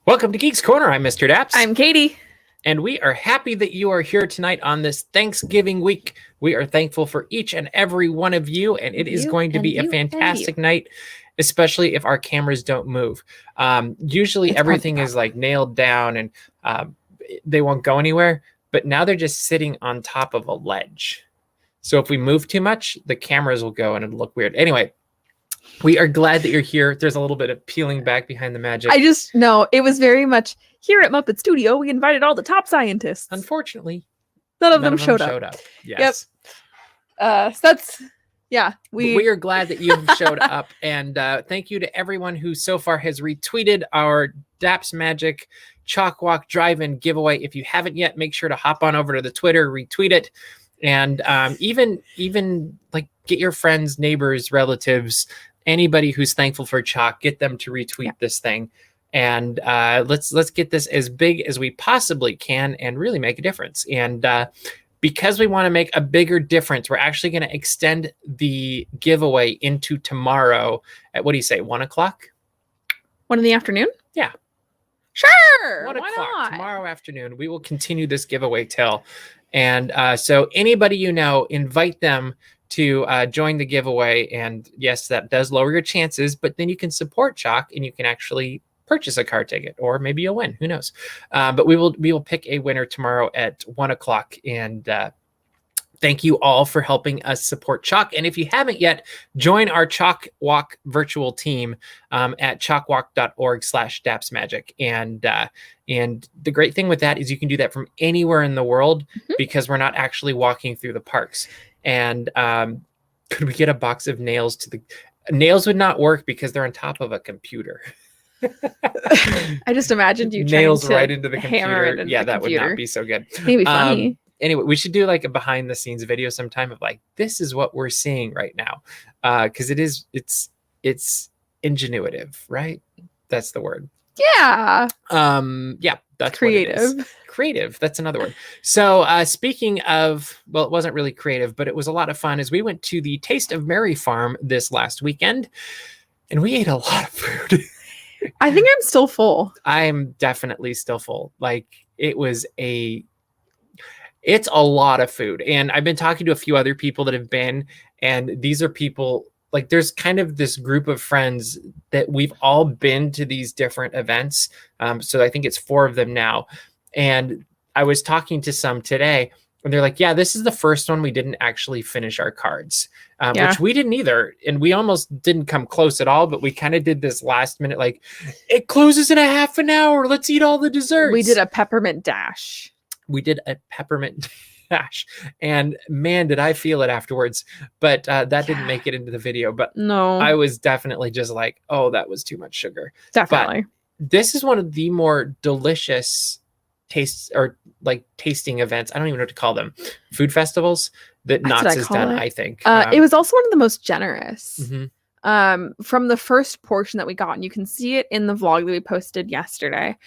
Welcome to Geeks Corner. I'm Mr. Daps. I'm Katie. And we are happy that you are here tonight on this Thanksgiving week. We are thankful for each and every one of you, and it is going to be a fantastic night, especially if our cameras don't move. Usually everything is like nailed down and they won't go anywhere, but now they're just sitting on top of a ledge. So if we move too much, the cameras will go and it'll look weird. Anyway, we are glad that you're here. There's a little bit of peeling back behind the magic. I just know it was very much here at Muppet Studio. We invited all the top scientists. Unfortunately, none of them showed up. Yes. Yep. So that's, we are glad that you showed up. And thank you to everyone who so far has retweeted our Daps Magic Chalk Walk Drive-In Giveaway. If you haven't yet, make sure to hop on over to the Twitter, retweet it. And even like get your friends, neighbors, relatives, anybody who's thankful for chalk, get them to retweet this thing. And let's get this as big as we possibly can and really make a difference. And because we want to make a bigger difference, we're actually going to extend the giveaway into tomorrow at, what do you say, 1 o'clock? 1 in the afternoon? Yeah. Sure. 1 o'clock tomorrow afternoon. We will continue this giveaway till. And so anybody you know, invite them to join the giveaway. And yes, that does lower your chances, but then you can support Chalk and you can actually purchase a car ticket, or maybe you'll win. Who knows? But we will pick a winner tomorrow at 1 o'clock. And thank you all for helping us support Chalk. And if you haven't yet, join our Chalk Walk virtual team at chalkwalk.org/dapsmagic. And the great thing with that is you can do that from anywhere in the world because we're not actually walking through the parks. And could we get a box of nails to the nails would not work because they're on top of a computer. I just imagined you nails trying to right into the computer. Yeah, that would not be so good. Maybe funny. Anyway, we should do like a behind the scenes video sometime of like, this is what we're seeing right now. Because it's ingenuitive, right? That's the word. Yeah. Yeah, that's creative. What it is. Creative. That's another word. So speaking of, well, it wasn't really creative, but it was a lot of fun as we went to the Taste of Mary Farm this last weekend, and we ate a lot of food. I think I'm still full. I'm definitely still full. Like it's a lot of food. And I've been talking to a few other people that have been, and these are people like there's kind of this group of friends that we've all been to these different events. So I think it's 4 of them now. And I was talking to some today and they're like, yeah, this is the first one we didn't actually finish our cards, which we didn't either. And we almost didn't come close at all, but we kind of did this last minute, like it closes in a half an hour. Let's eat all the desserts. We did a peppermint dash. And man, did I feel it afterwards, but that didn't make it into the video. But no, I was definitely just like, oh, that was too much sugar. Definitely. But this is one of the more delicious tastes or like tasting events. I don't even know what to call them. Food festivals that Knott's has done, I think. It was also one of the most generous. Mm-hmm. From the first portion that we got, and you can see it in the vlog that we posted yesterday.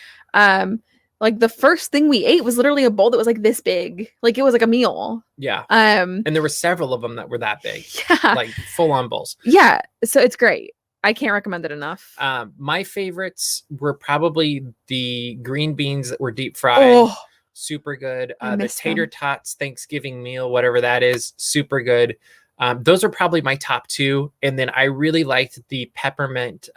Like the first thing we ate was literally a bowl that was like this big. Like it was like a meal. Yeah. And there were several of them that were that big. Yeah. Like full on bowls. Yeah. So it's great. I can't recommend it enough. My favorites were probably the green beans that were deep fried. Oh, super good. The tater tots Thanksgiving meal, whatever that is, super good. Those are probably my top 2. And then I really liked the peppermint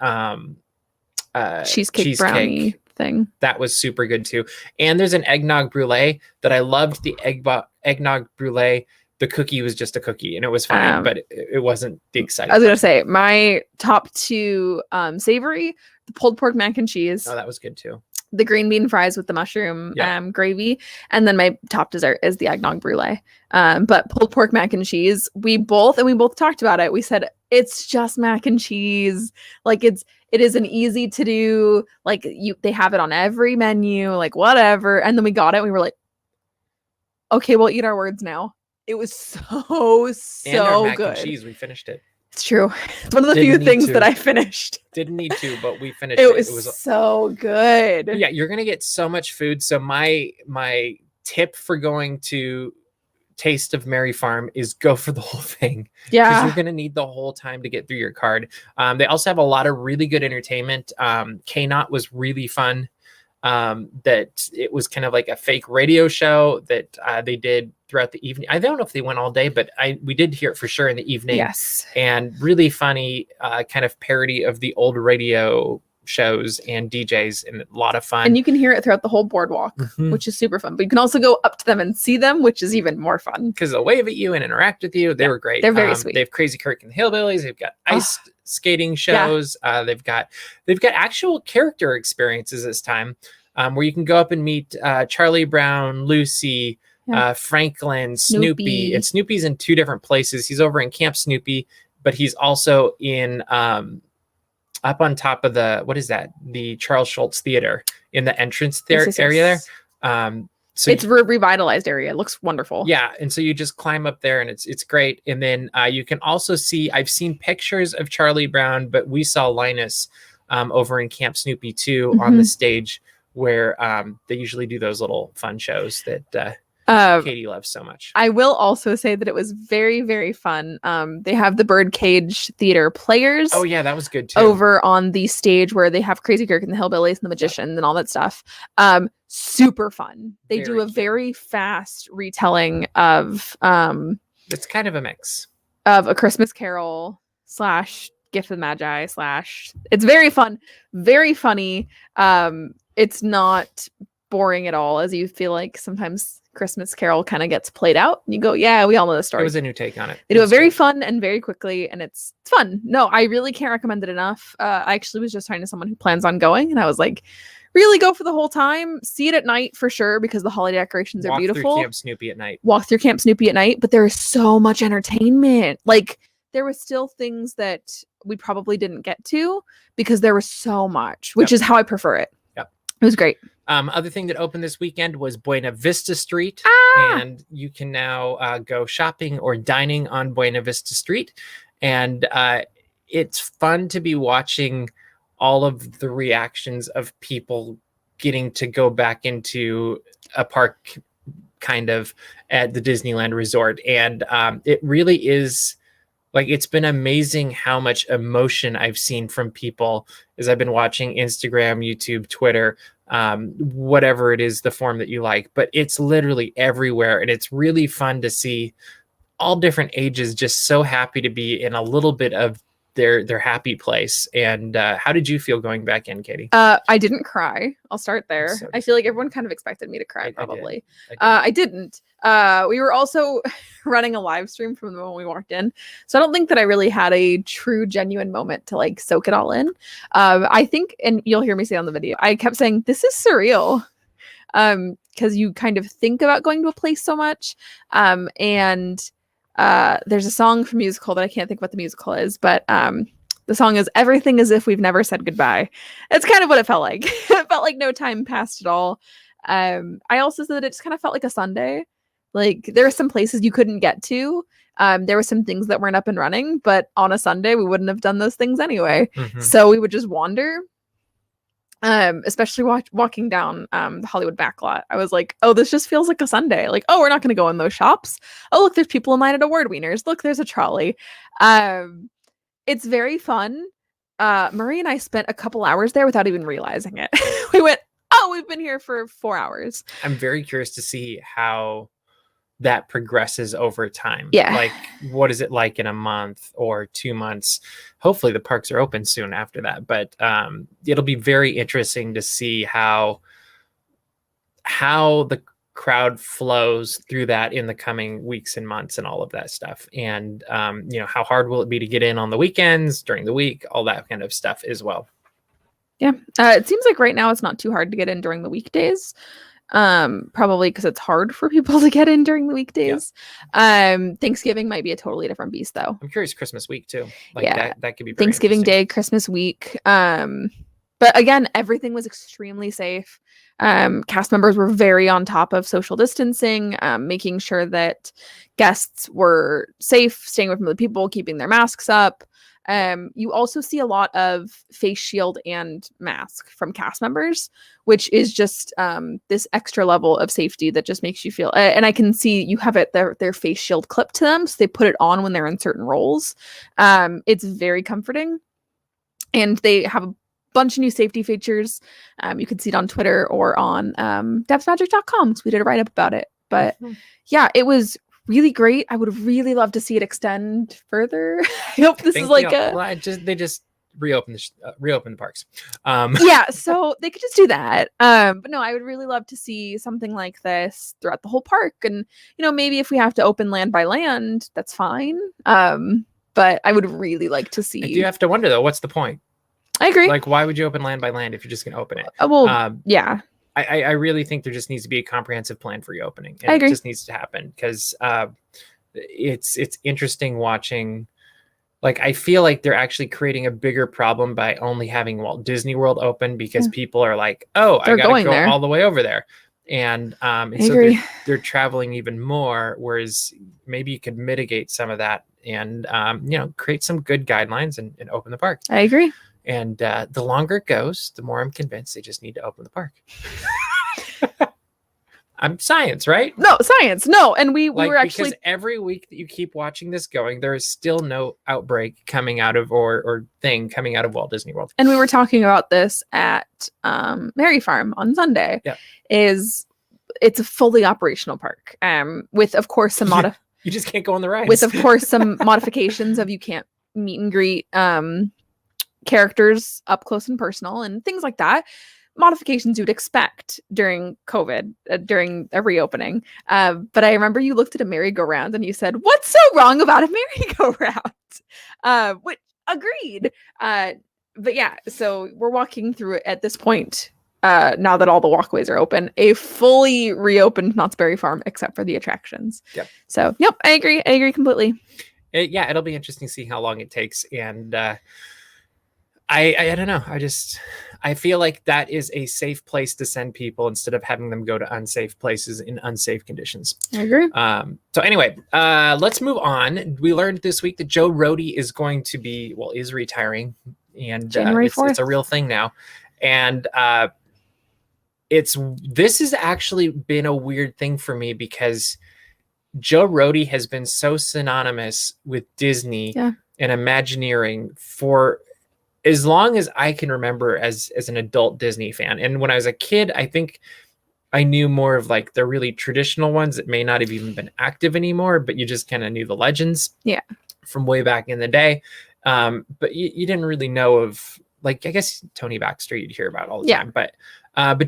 cheesecake brownie thing. That was super good too. And there's an eggnog brulee that I loved. The eggnog brulee. The cookie was just a cookie and it was fine, but it wasn't the exciting. I was going to say my top 2 savory, the pulled pork mac and cheese. Oh, that was good too. The green bean fries with the mushroom gravy. And then my top dessert is the eggnog brulee. But pulled pork mac and cheese, we both talked about it. We said, it's just mac and cheese. Like it is an easy to do, like they have it on every menu, like whatever. And then we got it. And we were like, okay, we'll eat our words now. It was so and our mac good. And cheese, we finished it. It's true. It's one of the few things that I finished. Didn't need to, but we finished it. It was so good. Yeah, you're gonna get so much food. So my tip for going to Taste of Mary Farm is go for the whole thing. Yeah, because you're gonna need the whole time to get through your card. They also have a lot of really good entertainment. K-Not was really fun. that it was kind of like a fake radio show that they did throughout the evening. I don't know if they went all day, but we did hear it for sure in the evening. Yes. And really funny kind of parody of the old radio shows and DJs, and a lot of fun. And you can hear it throughout the whole boardwalk, which is super fun. But you can also go up to them and see them, which is even more fun. Because they'll wave at you and interact with you. They were great. They're very sweet. They have Crazy Kirk and the Hillbillies. They've got ice skating shows. They've got actual character experiences this time, where you can go up and meet Charlie Brown, Lucy, Franklin, Snoopy. And Snoopy's in 2 different places. He's over in Camp Snoopy, but he's also in up on top of the Charles Schultz Theater in the entrance area there. So it's a revitalized area. It looks wonderful. Yeah. And so you just climb up there and it's great. And then you can also see, I've seen pictures of Charlie Brown, but we saw Linus over in Camp Snoopy too on the stage where they usually do those little fun shows that Katie loves so much. I will also say that it was very, very fun. They have the Birdcage Theater Players. Oh yeah, that was good too. Over on the stage where they have Crazy Kirk and the Hillbillies and the Magicians and all that stuff. Super fun. They do a very fast retelling of it's kind of a mix of A Christmas Carol / Gift of the Magi / it's very fun, very funny. It's not boring at all, as you feel like sometimes Christmas Carol kind of gets played out and you go, yeah, we all know the story. It was a new take on it. They do it very fun and very quickly, and it's fun. No, I really can't recommend it enough. I actually was just talking to someone who plans on going, and I was like, really go for the whole time. See it at night for sure, because the holiday decorations are beautiful. Walk through Camp Snoopy at night. Walk through Camp Snoopy at night, but there is so much entertainment. Like, there were still things that we probably didn't get to because there was so much, which is how I prefer it. Yep. It was great. Other thing that opened this weekend was Buena Vista Street, and you can now go shopping or dining on Buena Vista Street. And it's fun to be watching all of the reactions of people getting to go back into a park kind of at the Disneyland Resort. And it really is, like, it's been amazing how much emotion I've seen from people as I've been watching Instagram, YouTube, Twitter, whatever it is, the form that you like, but it's literally everywhere. And it's really fun to see all different ages just so happy to be in a little bit of their happy place. And how did you feel going back in, Katie? I didn't cry. I'll start there. So I feel like everyone kind of expected me to cry, probably. I didn't. We were also running a live stream from the moment we walked in, so I don't think that I really had a true, genuine moment to like soak it all in. I think, and you'll hear me say on the video, I kept saying, this is surreal. Because you kind of think about going to a place so much. And there's a song from musical that I can't think what the musical is, but the song is Everything As If We've Never Said Goodbye. It's kind of what it felt like. It felt like no time passed at all. I also said that it just kind of felt like a Sunday. Like, there were some places you couldn't get to. There were some things that weren't up and running, but on a Sunday, we wouldn't have done those things anyway. So we would just wander. Especially walking down the Hollywood backlot. I was like, oh, this just feels like a Sunday. Like, oh, we're not going to go in those shops. Oh, look, there's people in line at Award Wieners. Look, there's a trolley. It's very fun. Marie and I spent a couple hours there without even realizing it. We went, oh, we've been here for 4 hours. I'm very curious to see how that progresses over time. Yeah. Like, what is it like in a month or 2 months? Hopefully the parks are open soon after that, but it'll be very interesting to see how the crowd flows through that in the coming weeks and months and all of that stuff. And how hard will it be to get in on the weekends, during the week, all that kind of stuff as well. Yeah. It seems like right now it's not too hard to get in during the weekdays. Probably because it's hard for people to get in during the weekdays. Yep. Thanksgiving might be a totally different beast, though. I'm curious, Christmas week too. Like, yeah, that could be very Thanksgiving Day, Christmas week. But again, everything was extremely safe. Cast members were very on top of social distancing, making sure that guests were safe, staying away from other people, keeping their masks up. You also see a lot of face shield and mask from cast members, which is just this extra level of safety that just makes you feel, and I can see you have it their face shield clipped to them, so they put it on when they're in certain roles. It's very comforting, and they have bunch of new safety features. You can see it on Twitter or on depthsmagic.com. So we did a write-up about it. But yeah, it was really great. I would really love to see it extend further. I hope this is like they just reopen the parks. Yeah, so they could just do that. But no, I would really love to see something like this throughout the whole park. And maybe if we have to open land by land, that's fine. But I would really like to see. I do have to wonder though, what's the point? I agree. Like, why would you open land by land if you're just going to open it? Yeah. I really think there just needs to be a comprehensive plan for reopening. And I agree. It just needs to happen because it's interesting watching. Like, I feel like they're actually creating a bigger problem by only having Walt Disney World open because people are like, oh, I got to go all the way over there. And so they're traveling even more, whereas maybe you could mitigate some of that and, create some good guidelines and open the park. I agree. And the longer it goes, the more I'm convinced they just need to open the park. I'm science, right? No, science. No. And we were actually... Because every week that you keep watching this going, there is still no outbreak coming out of or thing coming out of Walt Disney World. And we were talking about this at Mary Farm on Sunday. Yeah. It's a fully operational park. With, of course, some you just can't go on the rides. With, of course, some modifications of you can't meet and greet characters up close and personal and things like that. Modifications you'd expect during COVID, during a reopening. But I remember you looked at a merry-go-round and you said, what's so wrong about a merry-go-round? Which agreed. But yeah, so we're walking through it at this point, now that all the walkways are open, a fully reopened Knott's Berry Farm, except for the attractions. Yep. So, yep, I agree completely. It'll be interesting to see how long it takes. And I don't know. I feel like that is a safe place to send people instead of having them go to unsafe places in unsafe conditions. I agree. So anyway, let's move on. We learned this week that Joe Rody is retiring, and January 4th. It's a real thing now. And this has actually been a weird thing for me because Joe Rody has been so synonymous with Disney and Imagineering for as long as I can remember as an adult Disney fan. And when I was a kid, I think I knew more of like the really traditional ones that may not have even been active anymore, but you just kind of knew the legends from way back in the day. But you didn't really know of, like, I guess Tony Baxter you'd hear about all the time. But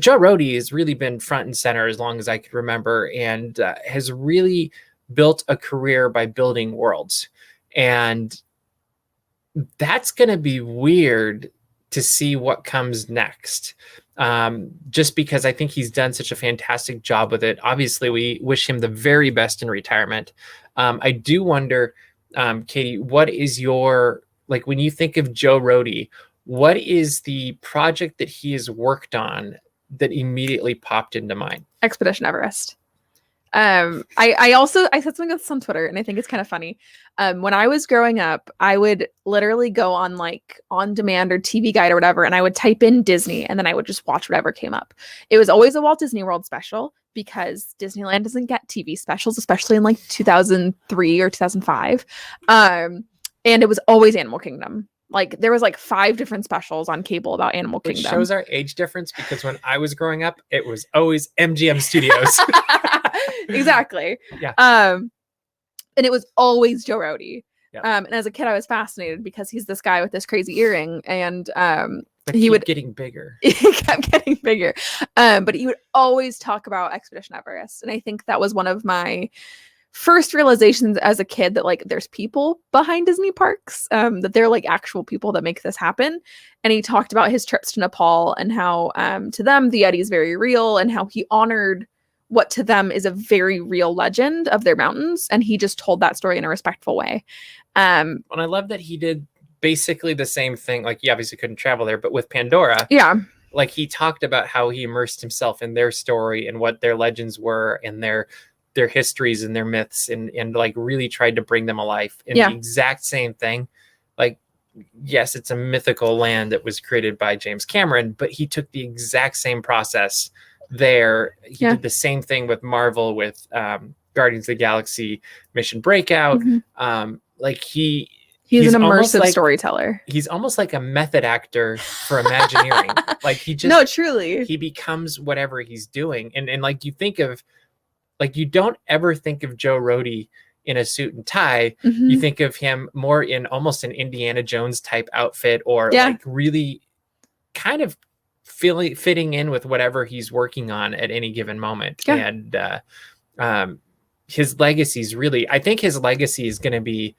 Joe Rody has really been front and center as long as I could remember, and has really built a career by building worlds. And that's going to be weird to see what comes next. Just because I think he's done such a fantastic job with it. Obviously, we wish him the very best in retirement. I do wonder, Katie, what is when you think of Joe Rody, what is the project that he has worked on that immediately popped into mind? Expedition Everest. I said something else on Twitter, and I think it's kind of funny. When I was growing up, I would literally go on like On Demand or TV Guide or whatever, and I would type in Disney, and then I would just watch whatever came up. It was always a Walt Disney World special because Disneyland doesn't get TV specials, especially in like 2003 or 2005. And it was always Animal Kingdom. Like there was like 5 different specials on cable about Animal Kingdom. It shows our age difference because when I was growing up, it was always MGM Studios. Exactly. Yeah. And it was always Joe Rody. Yep. And as a kid, I was fascinated because he's this guy with this crazy earring, and but he would getting bigger. He kept getting bigger. But he would always talk about Expedition Everest, and I think that was one of my first realizations as a kid that like there's people behind Disney parks, that they're like actual people that make this happen. And he talked about his trips to Nepal and how to them the Yeti is very real, and how he honored what to them is a very real legend of their mountains, and he just told that story in a respectful way. And I love that he did basically the same thing. Like he obviously couldn't travel there, but with Pandora, like he talked about how he immersed himself in their story and what their legends were and their histories and their myths, and like really tried to bring them alive. And the exact same thing, like, yes, it's a mythical land that was created by James Cameron, but he took the exact same process there. He did the same thing with Marvel with Guardians of the Galaxy Mission Breakout. Like He's an immersive storyteller. He's almost like a method actor for Imagineering. Like he just, no, truly, he becomes whatever he's doing. And like you think of, like you don't ever think of Joe Rody in a suit and tie. You think of him more in almost an Indiana Jones type outfit, or like really kind of fitting in with whatever he's working on at any given moment. And his legacy is really, I think his legacy is going to be,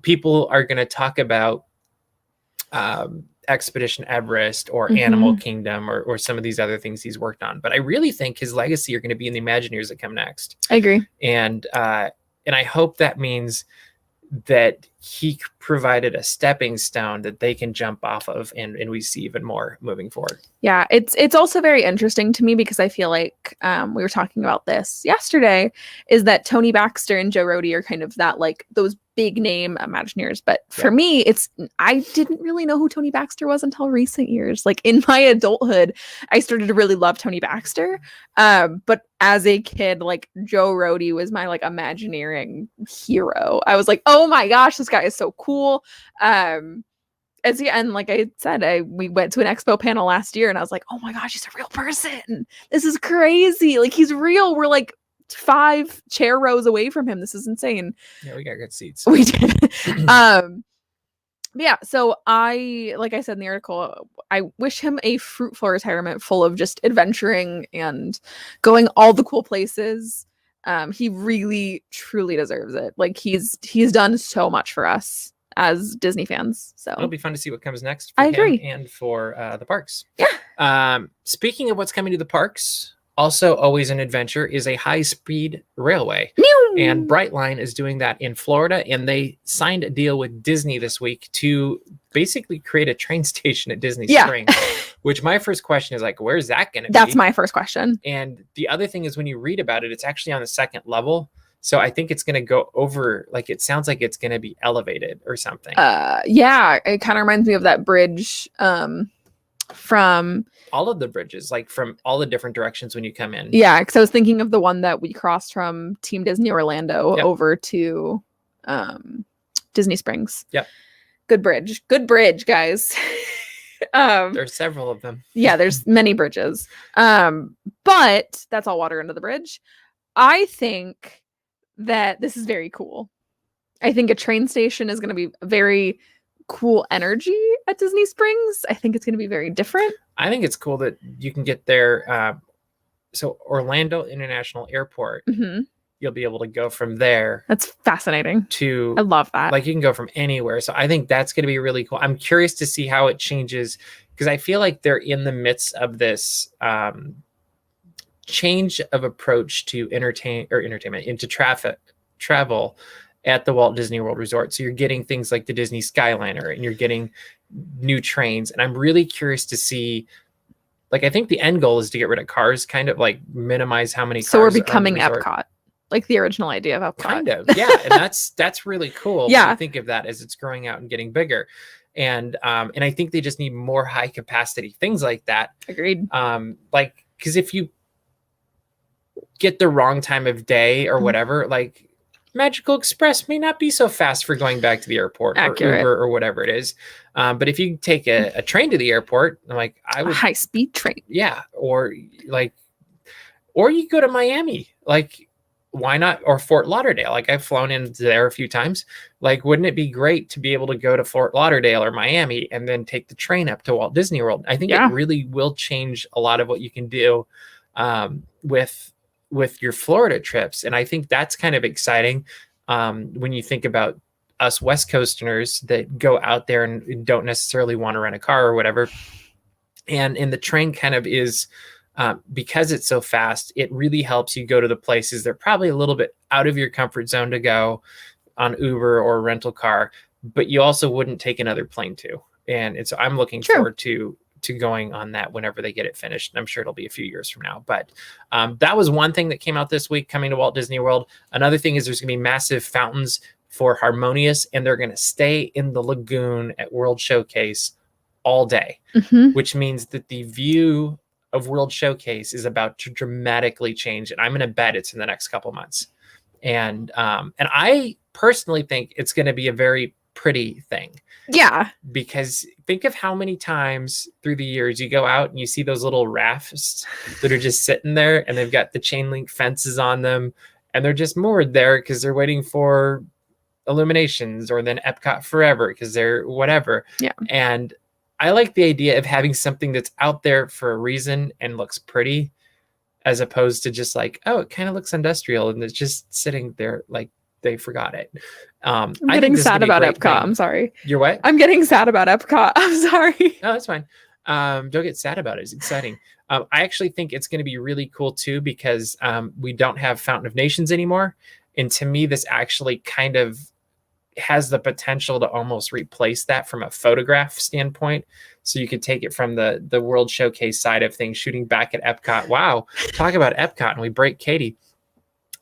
people are going to talk about Expedition Everest or Animal Kingdom or some of these other things he's worked on. But I really think his legacy are going to be in the Imagineers that come next. I agree. And I hope that means that he provided a stepping stone that they can jump off of, and we see even more moving forward. Yeah, it's also very interesting to me because I feel like we were talking about this yesterday, is that Tony Baxter and Joe Rody are kind of that, like those big name Imagineers. But for me, I didn't really know who Tony Baxter was until recent years. Like in my adulthood, I started to really love Tony Baxter. But as a kid, like Joe Rody was my like Imagineering hero. I was like, oh my gosh, this guy is so cool. And like I said, we went to an expo panel last year and I was like, oh my gosh, he's a real person. This is crazy. Like he's real. We're like 5 chair rows away from him. This is insane. Yeah, we got good seats. We did. Yeah, so like I said in the article, I wish him a fruitful retirement full of just adventuring and going all the cool places. He really truly deserves it. Like he's done so much for us as Disney fans. So it'll be fun to see what comes next for I agree. him and for the parks. Yeah. Speaking of what's coming to the parks, also always an adventure is a high-speed railway. And Brightline is doing that in Florida, and they signed a deal with Disney this week to basically create a train station at Disney Springs. Which my first question is like, where's that going to be? That's my first question. And the other thing is when you read about it, it's actually on the 2nd level. So I think it's going to go over, like, it sounds like it's going to be elevated or something. Yeah, it kind of reminds me of that bridge from all of the bridges, like from all the different directions when you come in. Yeah, because I was thinking of the one that we crossed from Team Disney Orlando over to Disney Springs. Yep. Good bridge, guys. There's several of them. Yeah, there's many bridges. But that's all water under the bridge. I think that this is very cool. I think a train station is going to be very cool energy at Disney Springs. I think it's going to be very different. I think it's cool that you can get there. So Orlando International Airport, you'll be able to go from there. That's fascinating. I love that. Like you can go from anywhere. So I think that's going to be really cool. I'm curious to see how it changes because I feel like they're in the midst of this change of approach to entertainment into travel at the Walt Disney World Resort. So you're getting things like the Disney Skyliner and you're getting new trains. And I'm really curious to see, like, I think the end goal is to get rid of cars, kind of like minimize how many cars. So we're becoming Epcot, like the original idea of Epcot. Kind of, yeah. And that's really cool. Yeah. When you think of that as it's growing out and getting bigger. And I think they just need more high capacity things like that. Agreed. Like, because if you get the wrong time of day or whatever, like Magical Express may not be so fast for going back to the airport. Accurate. Or Uber or whatever it is. But if you take a train to the airport, like I would, a high speed train. Yeah. Or you go to Miami, like why not? Or Fort Lauderdale. Like I've flown into there a few times. Like, wouldn't it be great to be able to go to Fort Lauderdale or Miami and then take the train up to Walt Disney World? I think it really will change a lot of what you can do with your Florida trips. And I think that's kind of exciting when you think about us West Coasters that go out there and don't necessarily want to rent a car or whatever. And the train kind of is, because it's so fast, it really helps you go to the places that are probably a little bit out of your comfort zone to go on Uber or rental car, but you also wouldn't take another plane to. And so I'm looking forward to going on that whenever they get it finished. And I'm sure it'll be a few years from now. But that was one thing that came out this week coming to Walt Disney World. Another thing is there's going to be massive fountains for Harmonious, and they're going to stay in the lagoon at World Showcase all day, which means that the view of World Showcase is about to dramatically change. And I'm going to bet it's in the next couple months. And I personally think it's going to be a very pretty thing. Yeah. Because think of how many times through the years you go out and you see those little rafts that are just sitting there and they've got the chain link fences on them and they're just moored there because they're waiting for Illuminations or then Epcot Forever because they're whatever. Yeah. And I like the idea of having something that's out there for a reason and looks pretty as opposed to just like, oh, it kind of looks industrial and it's just sitting there like they forgot it. I'm getting sad about Epcot. I'm sorry. You're what? I'm getting sad about Epcot. I'm sorry. No, that's fine. Don't get sad about it. It's exciting. I actually think it's going to be really cool too because we don't have Fountain of Nations anymore. And to me, this actually kind of has the potential to almost replace that from a photograph standpoint. So you could take it from the World Showcase side of things, shooting back at Epcot. Wow. Talk about Epcot and we break Katie.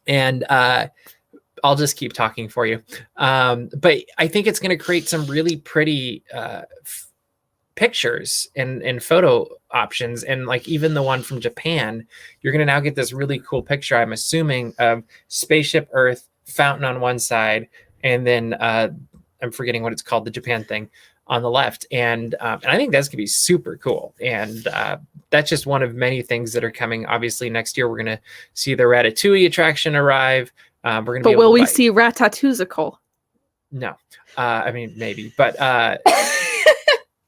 And I'll just keep talking for you. But I think it's going to create some really pretty pictures and photo options. And like even the one from Japan, you're going to now get this really cool picture, I'm assuming, of Spaceship Earth, fountain on one side, and then I'm forgetting what it's called, the Japan thing on the left. And I think that's going to be super cool. And that's just one of many things that are coming. Obviously, next year, we're going to see the Ratatouille attraction arrive. We're going to. But will we see Ratatouille? No, I mean maybe, but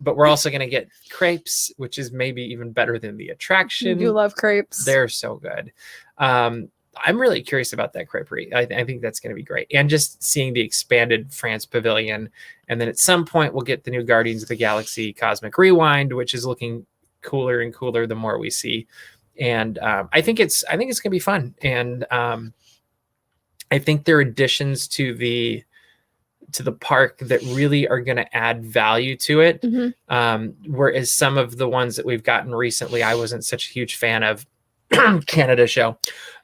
but we're also going to get crepes, which is maybe even better than the attraction. You love crepes; they're so good. I'm really curious about that creperie. I think that's going to be great, and just seeing the expanded France Pavilion, and then at some point we'll get the new Guardians of the Galaxy Cosmic Rewind, which is looking cooler and cooler the more we see, and I think it's going to be fun, and I think there are additions to the park that really are going to add value to it. Mm-hmm. Whereas some of the ones that we've gotten recently, I wasn't such a huge fan of. Canada show.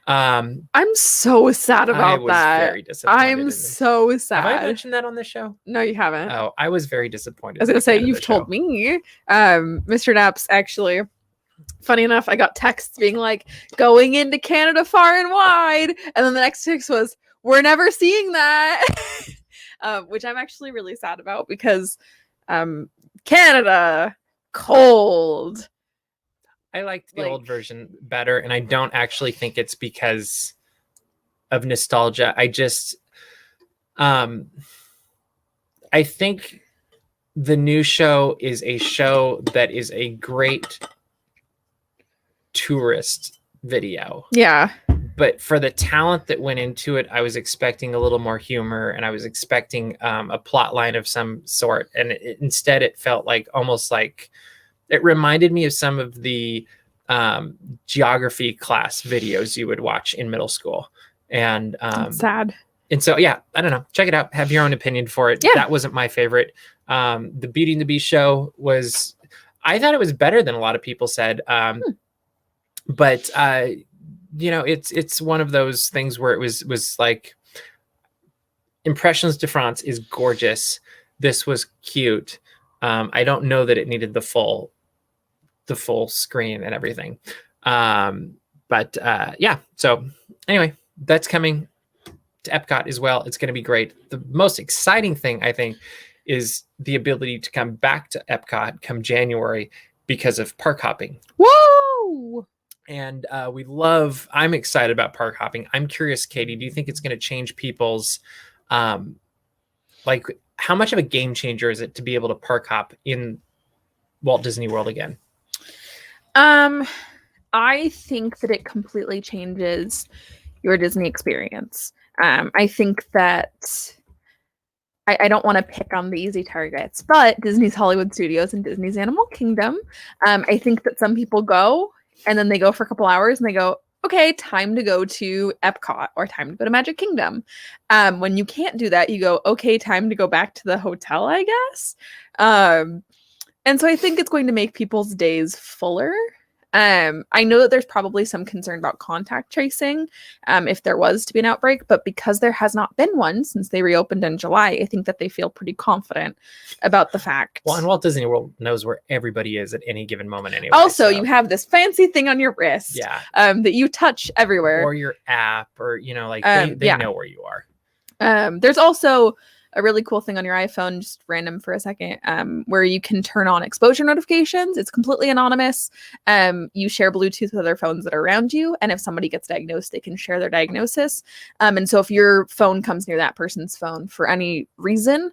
I'm so sad about that. Very disappointed. I'm so sad. Have I mentioned that on the show? No, you haven't. Oh, I was very disappointed. I was going to say, you've told me. Mr. Naps, actually, funny enough, I got texts being like, going into Canada far and wide. And then the next text was, we're never seeing that. Which I'm actually really sad about because Canada, cold. I liked the old version better, and I don't actually think it's because of nostalgia. I just, I think the new show is a show that is a great tourist video. Yeah. But for the talent that went into it, I was expecting a little more humor, and I was expecting a plot line of some sort. And instead, it felt like almost like it reminded me of some of the geography class videos you would watch in middle school. And that's sad. And so, yeah, I don't know. Check it out. Have your own opinion for it. Yeah. That wasn't my favorite. The Beauty and the Beast show was, I thought it was better than a lot of people said. But you know, it's one of those things where it was like Impressions de France is gorgeous. This was cute. I don't know that it needed the full screen and everything. But yeah. So anyway, that's coming to Epcot as well. It's going to be great. The most exciting thing, I think, is the ability to come back to Epcot come January because of park hopping. Woo! And I'm excited about park hopping. I'm curious, Katie, do you think it's going to change people's, like, how much of a game changer is it to be able to park hop in Walt Disney World again? I think that it completely changes your Disney experience. I think that I don't want to pick on the easy targets, but Disney's Hollywood Studios and Disney's Animal Kingdom, I think that some people go and then they go for a couple hours and they go, okay, time to go to Epcot or time to go to Magic Kingdom. When you can't do that, you go, okay, time to go back to the hotel, I guess. And so I think it's going to make people's days fuller. I know that there's probably some concern about contact tracing if there was to be an outbreak, but because there has not been one since they reopened in July, I think that they feel pretty confident about the fact. Well, and Walt Disney World knows where everybody is at any given moment anyway. Also, you have this fancy thing on your wrist that you touch everywhere. Or your app, or, you know, like they know where you are. There's also a really cool thing on your iPhone, just random for a second, where you can turn on exposure notifications. It's completely anonymous. You share Bluetooth with other phones that are around you. And if somebody gets diagnosed, they can share their diagnosis. And so if your phone comes near that person's phone for any reason,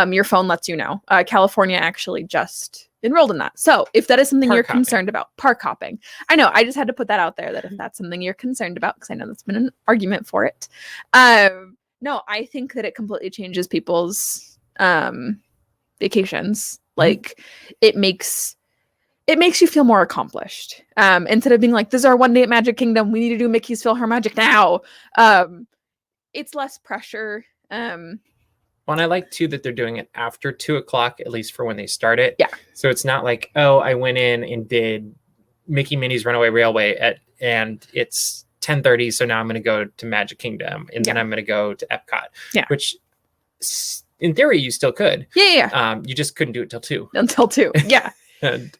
your phone lets you know. California actually just enrolled in that. So if that is something you're concerned about, park hopping. I know, I just had to put that out there, that if that's something you're concerned about, because I know that's been an argument for it. No, I think that it completely changes people's vacations. Like it makes you feel more accomplished. Instead of being like, this is our one day at Magic Kingdom, we need to do Mickey's PhilharMagic now. It's less pressure. Well, and I like too that they're doing it after 2:00, at least for when they start it. Yeah. So it's not like, oh, I went in and did Mickey Minnie's Runaway Railway and it's 10:30, so now I'm going to go to Magic Kingdom, and then I'm going to go to Epcot. Yeah. Which, in theory, you still could. Yeah. You just couldn't do it till 2. Until 2. Yeah. And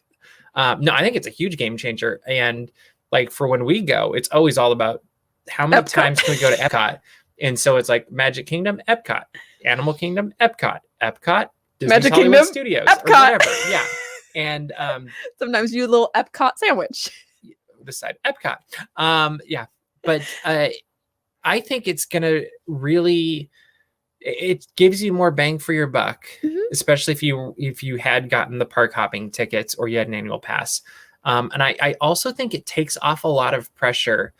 no, I think it's a huge game changer. And like for when we go, it's always all about how many times can we go to Epcot. And so it's like Magic Kingdom, Epcot, Animal Kingdom, Epcot, Disney's Magic Hollywood Kingdom, Studios, Epcot. or whatever. Yeah. And sometimes you do a little Epcot sandwich. Beside Epcot. Yeah. But I think it's going to really, it gives you more bang for your buck, especially if you had gotten the park hopping tickets or you had an annual pass. And I also think it takes off a lot of pressure.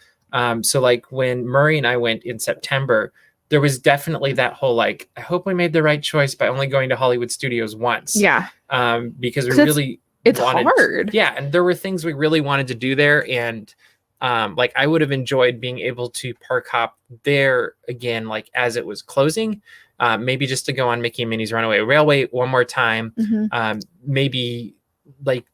So like when Murray and I went in September, there was definitely that whole, like, I hope we made the right choice by only going to Hollywood Studios once. Yeah. Because we really, it's hard. Yeah. And there were things we really wanted to do there. And like I would have enjoyed being able to park hop there again, like as it was closing, maybe just to go on Mickey and Minnie's Runaway Railway one more time. Maybe like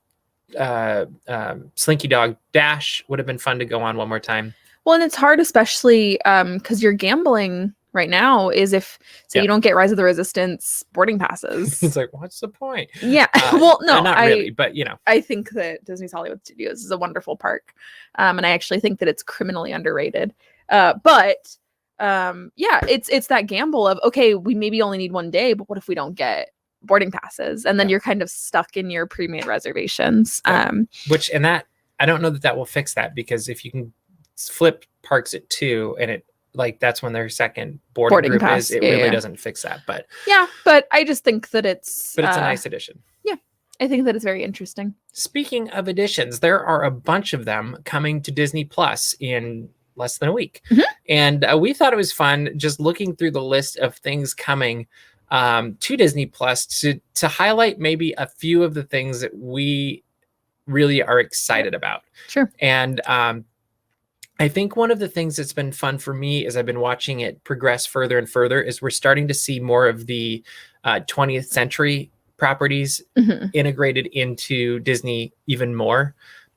Slinky Dog Dash would have been fun to go on one more time. Well, and it's hard, especially because you're gambling right now is if you don't get Rise of the Resistance boarding passes. It's like, what's the point? Yeah. Well, no, not really, but you know, I think that Disney's Hollywood Studios is a wonderful park. And I actually think that it's criminally underrated. But yeah, it's that gamble of, okay, we maybe only need one day, but what if we don't get boarding passes? And then you're kind of stuck in your pre-made reservations. Which, and that, I don't know that will fix that, because if you can flip parks at 2 and it, like, that's when their second boarding group pass, is, it really doesn't fix that. But yeah, but I just think that it's a nice addition. Yeah, I think that it's very interesting. Speaking of additions, there are a bunch of them coming to Disney Plus in less than a week. And we thought it was fun just looking through the list of things coming to Disney Plus to highlight maybe a few of the things that we really are excited about. Sure. And I think one of the things that's been fun for me as I've been watching it progress further and further is we're starting to see more of the 20th century properties integrated into Disney even more.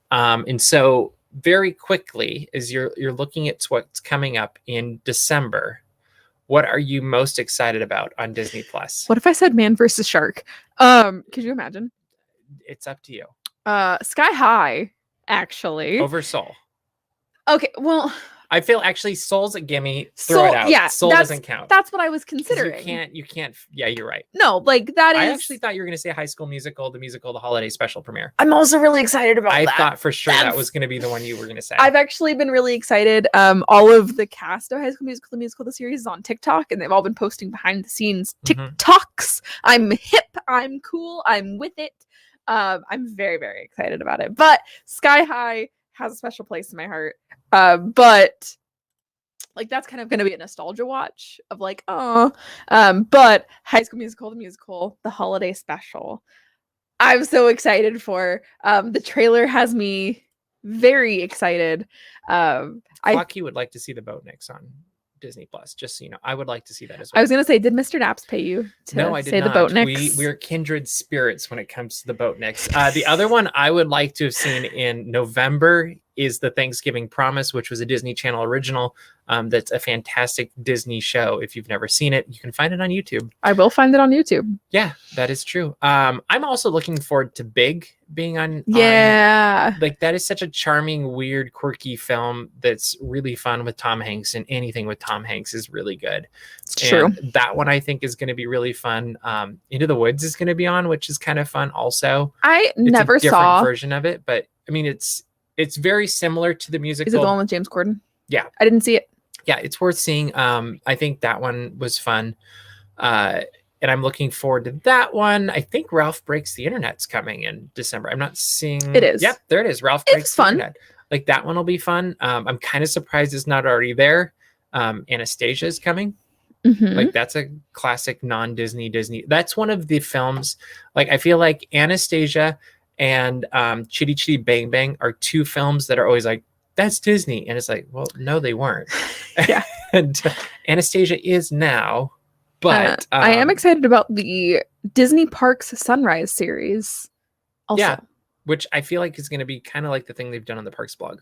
And so very quickly, as you're looking at what's coming up in December, what are you most excited about on Disney Plus? What if I said Man versus Shark? Could you imagine? It's up to you. Sky High, actually. Over Soul. Okay, well, I feel actually Soul's a gimme. Throw it out. Yeah, Soul doesn't count. That's what I was considering. You can't. Yeah, you're right. No, like that is. I actually thought you were going to say High School Musical, the holiday special premiere. I'm also really excited about that. I thought for sure that was going to be the one you were going to say. I've actually been really excited. All of the cast of High School Musical, the musical, the series is on TikTok, and they've all been posting behind the scenes TikToks. I'm hip. I'm cool. I'm with it. I'm very, very excited about it. But Sky High has a special place in my heart. But like that's kind of going to be a nostalgia watch of like, oh, but High School Musical, the musical, the holiday special, I'm so excited for. The trailer has me very excited. Lucky would like to see the Boatniks on Disney Plus, just so you know. I would like to see that as well. I was going to say, did Mr. Daps pay you to no, I did say not. The Boatniks? We're kindred spirits when it comes to the Boatniks. The other one I would like to have seen in November is The Thanksgiving Promise, which was a Disney Channel original That's a fantastic Disney show. If you've never seen it, you can find it on YouTube. I will find it on YouTube. Yeah, that is true. I'm also looking forward to Big being on. Like, that is such a charming, weird, quirky film that's really fun with Tom Hanks, and anything with Tom Hanks is really good. It's true. That one I think is going to be really fun. Into the Woods is going to be on, which is kind of fun also. I never saw a different version of it, but I mean, it's very similar to the musical. Is it the one with James Corden? Yeah. I didn't see it. Yeah, it's worth seeing. I think that one was fun. And I'm looking forward to that one. I think Ralph Breaks the Internet's coming in December. I'm not seeing. It is. Yep, there it is. Ralph Breaks the Internet. Like, that one will be fun. I'm kind of surprised it's not already there. Anastasia is coming. Like, that's a classic non-Disney Disney. That's one of the films. Like, I feel like Anastasia and Chitty Chitty Bang Bang are two films that are always like, that's Disney. And it's like, well, no, they weren't. Yeah. And Anastasia is now. But I am excited about the Disney Parks Sunrise series. Also. Yeah, which I feel like is going to be kind of like the thing they've done on the Parks blog.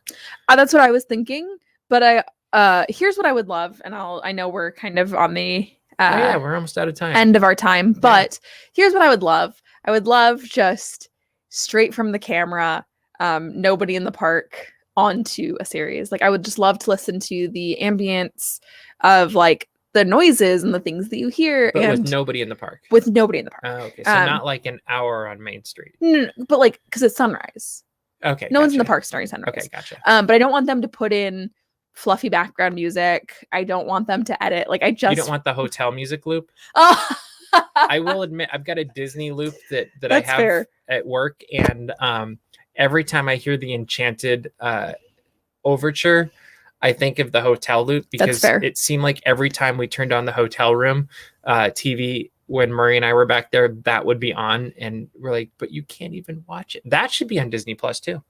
That's what I was thinking. But here's what I would love, and I know we're kind of on the we're almost out of time. End of our time. But here's what I would love. I would love just straight from the camera, nobody in the park onto a series. Like, I would just love to listen to the ambience of like the noises and the things that you hear, but and with nobody in the park. With nobody in the park. Oh, okay, so not like an hour on Main Street. No, but like, because it's sunrise. Okay, no one's in the park during sunrise. Okay, gotcha. But I don't want them to put in fluffy background music. I don't want them to edit. Like, you don't want the hotel music loop. I will admit, I've got a Disney loop that I have at work, and every time I hear the Enchanted overture, I think of the hotel loop, because it seemed like every time we turned on the hotel room TV when Murray and I were back there, that would be on, and we're like, but you can't even watch it. That should be on Disney Plus too.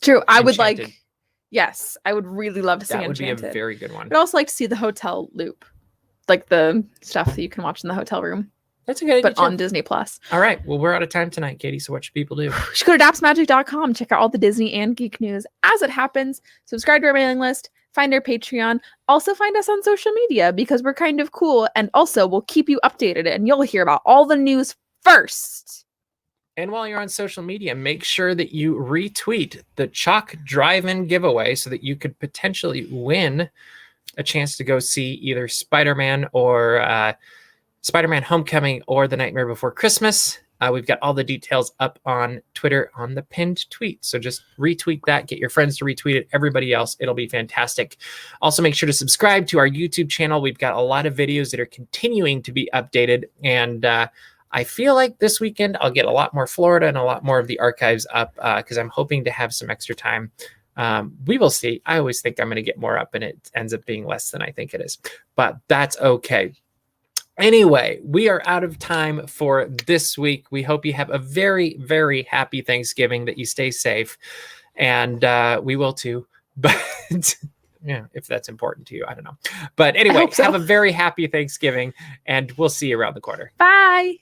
True. I would like, yes, I would really love to see Enchanted. That would be a very good one. I'd also like to see the hotel loop, like the stuff that you can watch in the hotel room. That's a good idea. But on Disney Plus. All right. Well, we're out of time tonight, Katie. So what should people do? You should go to dapsmagic.com. Check out all the Disney and geek news as it happens. Subscribe to our mailing list. Find our Patreon. Also find us on social media, because we're kind of cool. And also we'll keep you updated, and you'll hear about all the news first. And while you're on social media, make sure that you retweet the Chalk Drive-In Giveaway so that you could potentially win a chance to go see either Spider-Man or Spider-Man Homecoming or The Nightmare Before Christmas. We've got all the details up on Twitter on the pinned tweet. So just retweet that. Get your friends to retweet it. Everybody else. It'll be fantastic. Also, make sure to subscribe to our YouTube channel. We've got a lot of videos that are continuing to be updated. And I feel like this weekend I'll get a lot more Florida and a lot more of the archives up, because I'm hoping to have some extra time. We will see. I always think I'm going to get more up, and it ends up being less than I think it is. But that's okay. Anyway, we are out of time for this week. We hope you have a very, very happy Thanksgiving, that you stay safe, and we will too. But yeah, if that's important to you, I don't know. But anyway, have a very happy Thanksgiving, and we'll see you around the corner. Bye.